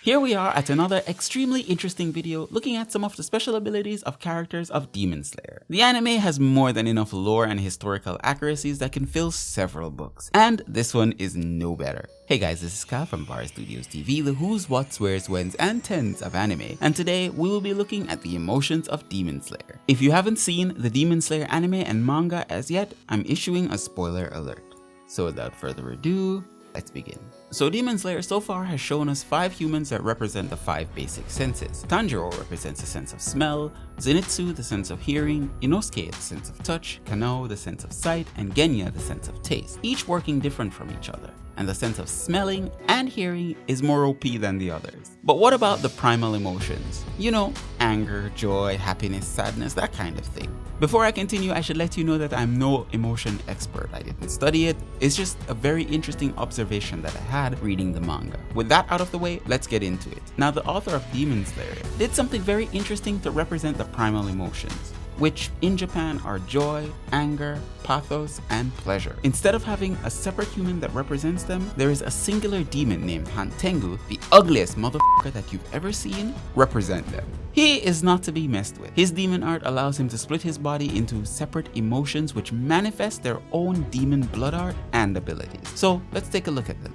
Here we are at another extremely interesting video looking at some of the special abilities of characters of Demon Slayer. The anime has more than enough lore and historical accuracies that can fill several books, and this one is no better. Hey guys, this is Kyle from Varistudiostv, the who's, what's, where's, when's, and tens of anime, and today we will be looking at the emotions of Demon Slayer. If you haven't seen the Demon Slayer anime and manga as yet, I'm issuing a spoiler alert. So without further ado, let's begin. So Demon Slayer so far has shown us 5 humans that represent the 5 basic senses. Tanjiro represents the sense of smell, Zenitsu the sense of hearing, Inosuke the sense of touch, Kanao the sense of sight, and Genya the sense of taste, each working different from each other. And the sense of smelling and hearing is more OP than the others. But what about the primal emotions? You know, anger, joy, happiness, sadness, that kind of thing. Before I continue, I should let you know that I'm no emotion expert. I didn't study it. It's just a very interesting observation that I had reading the manga. With that out of the way, let's get into it. Now, the author of Demon Slayer did something very interesting to represent the primal emotions, which in Japan are joy, anger, pathos, and pleasure. Instead of having a separate human that represents them, there is a singular demon named Hantengu, the ugliest motherfucker that you've ever seen, represent them. He is not to be messed with. His demon art allows him to split his body into separate emotions which manifest their own demon blood art and abilities. So let's take a look at them.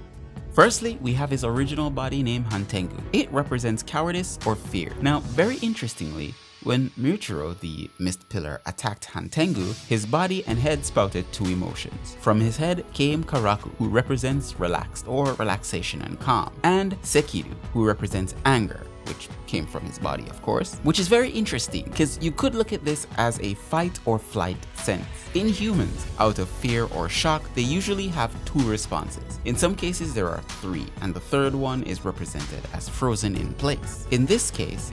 Firstly, we have his original body named Hantengu. It represents cowardice or fear. Now, very interestingly, when Michiro, the Mist Pillar, attacked Hantengu, his body and head spouted 2 emotions. From his head came Karaku, who represents relaxed or relaxation and calm, and Sekiru, who represents anger, which came from his body, of course, which is very interesting because you could look at this as a fight or flight sense. In humans, out of fear or shock, they usually have 2 responses. In some cases, there are 3, and the third one is represented as frozen in place. In this case,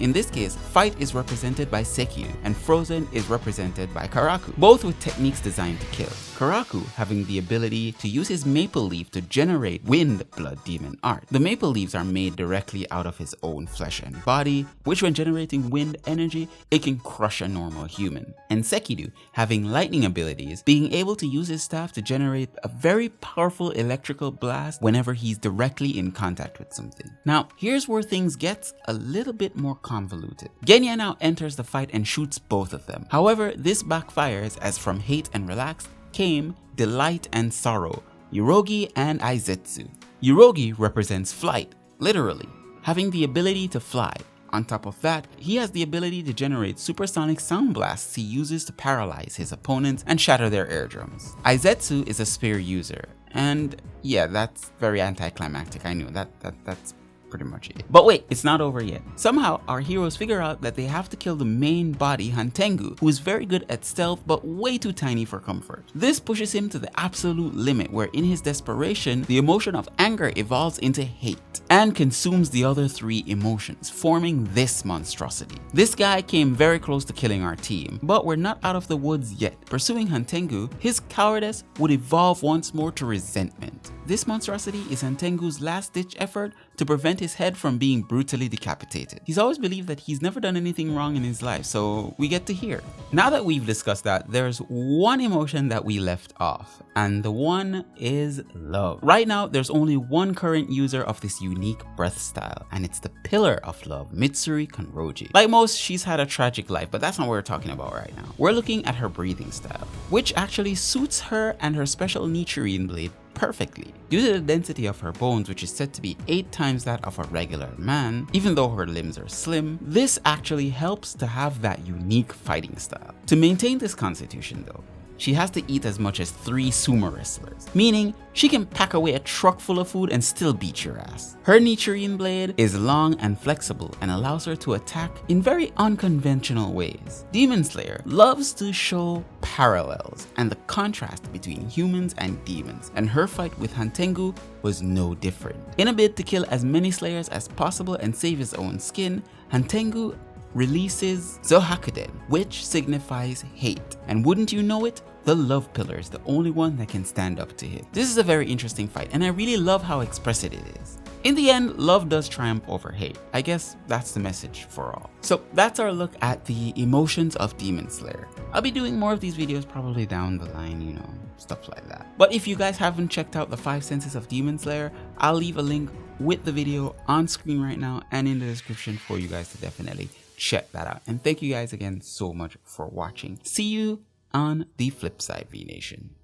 fight is represented by Sekiru, and frozen is represented by Karaku, both with techniques designed to kill. Karaku having the ability to use his maple leaf to generate wind blood demon art. The maple leaves are made directly out of his own flesh and body, which when generating wind energy, it can crush a normal human. And Sekiru having lightning abilities, being able to use his staff to generate a very powerful electrical blast whenever he's directly in contact with something. Now, here's where things get a little bit more convoluted. Genya now enters the fight and shoots both of them. However, this backfires as from hate and relax came delight and sorrow, Yurogi and Aizetsu. Yurogi represents flight, literally, having the ability to fly. On top of that, he has the ability to generate supersonic sound blasts he uses to paralyze his opponents and shatter their eardrums. Aizetsu is a spear user, and yeah, that's very anticlimactic. I knew that's pretty much it. But wait, it's not over yet. Somehow, our heroes figure out that they have to kill the main body, Hantengu, who is very good at stealth but way too tiny for comfort. This pushes him to the absolute limit where in his desperation, the emotion of anger evolves into hate and consumes the other 3 emotions, forming this monstrosity. This guy came very close to killing our team, but we're not out of the woods yet. Pursuing Hantengu, his cowardice would evolve once more to resentment. This monstrosity is Hantengu's last-ditch effort to prevent his head from being brutally decapitated. He's always believed that he's never done anything wrong in his life, so we get to hear. Now that we've discussed that, there's one emotion that we left off, and the one is love. Right now, there's only one current user of this unique breath style, and it's the Pillar of Love, Mitsuri Kanroji. Like most, she's had a tragic life, but that's not what we're talking about right now. We're looking at her breathing style, which actually suits her and her special Nichiren blade perfectly. Due to the density of her bones, which is said to be 8 times that of a regular man, even though her limbs are slim, this actually helps to have that unique fighting style. To maintain this constitution though, she has to eat as much as 3 sumo wrestlers, meaning she can pack away a truck full of food and still beat your ass. Her Nichiren blade is long and flexible and allows her to attack in very unconventional ways. Demon Slayer loves to show parallels and the contrast between humans and demons, and her fight with Hantengu was no different. In a bid to kill as many Slayers as possible and save his own skin, Hantengu releases Zohakuden, which signifies hate. And wouldn't you know it, the love pillar is the only one that can stand up to him. This is a very interesting fight, and I really love how expressive it is. In the end, love does triumph over hate. I guess that's the message for all. So that's our look at the emotions of Demon Slayer. I'll be doing more of these videos probably down the line, you know, stuff like that. But if you guys haven't checked out the 5 senses of Demon Slayer, I'll leave a link with the video on screen right now and in the description for you guys to definitely check that out. And thank you guys again so much for watching. See you on the flip side, V Nation.